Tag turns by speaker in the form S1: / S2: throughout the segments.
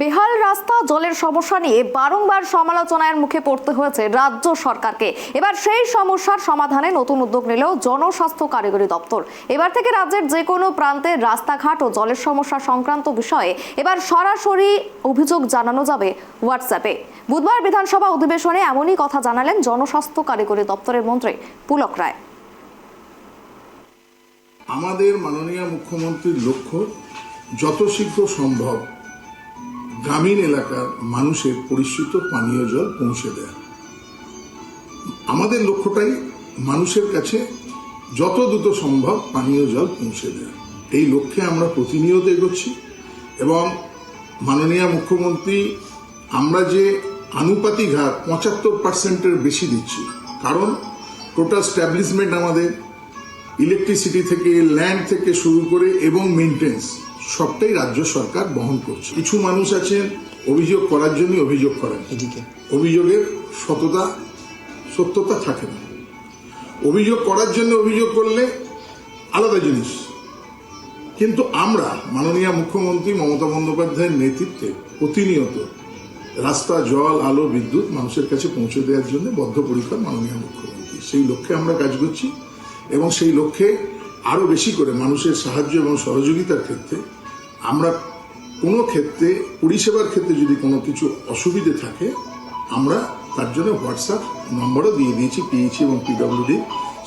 S1: বেহাল রাস্তা জলের সমস্যা নিয়ে বারংবার সমালোচনার মুখে পড়তে হয়েছে রাজ্য সরকারকে। এবার সেই সমস্যার সমাধানে নতুন উদ্যোগ নিল জনস্বাস্থ্য কারিগরি দপ্তর। এবার থেকে রাজ্যের যে কোনো প্রান্তে রাস্তাঘাট ও জলের সমস্যা সংক্রান্ত বিষয়ে এবার সরাসরি অভিযোগ জানানো যাবে হোয়াটসঅ্যাপে। বুধবার বিধানসভা অধিবেশনে এমনই কথা জানালেন জনস্বাস্থ্য কারিগরি দপ্তরের মন্ত্রী পুলক রায়।
S2: আমাদের মাননীয় মুখ্যমন্ত্রীর লক্ষ্য যত শীঘ্র সম্ভব গ্রামীণ এলাকার মানুষের পরিশ্রুত পানীয় জল পৌঁছে দেয়া। আমাদের লক্ষ্যটাই মানুষের কাছে যত দ্রুত সম্ভব পানীয় জল পৌঁছে দেয়া। এই লক্ষ্যে আমরা প্রতিনিয়ত এগোচ্ছি এবং মাননীয় মুখ্যমন্ত্রী আমরা যে আনুপাতিক হার 75%-এর বেশি দিচ্ছি, কারণ টোটাল স্ট্যাবলিশমেন্ট আমাদের ইলেকট্রিসিটি থেকে ল্যান্ড থেকে শুরু করে এবং মেনটেন্স সবটাই রাজ্য সরকার বহন করছে। কিছু মানুষ আছেন অভিযোগ করার জন্য অভিযোগ করেন, অভিযোগের সত্যতা থাকে না। অভিযোগ করার জন্য অভিযোগ করলে আলাদা জিনিস, কিন্তু আমরা মাননীয় মুখ্যমন্ত্রী মমতা বন্দ্যোপাধ্যায়ের নেতৃত্বে প্রতিনিয়ত রাস্তা, জল, আলো, বিদ্যুৎ মানুষের কাছে পৌঁছে দেওয়ার জন্য বদ্ধপরিকর মাননীয় মুখ্যমন্ত্রী। সেই লক্ষ্যে আমরা কাজ করছি এবং সেই লক্ষ্যে আরো বেশি করে মানুষের সাহায্য এবং সহযোগিতার ক্ষেত্রে আমরা কোনো ক্ষেত্রে পরিষেবার ক্ষেত্রে যদি কোনো কিছু অসুবিধে থাকে আমরা তার জন্য হোয়াটসঅ্যাপ নম্বরও দিয়ে দিয়েছি। পিএইচই এবং পিডব্লিউডি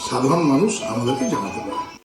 S2: সাধারণ মানুষ আমাদেরকে জানাতে পারে।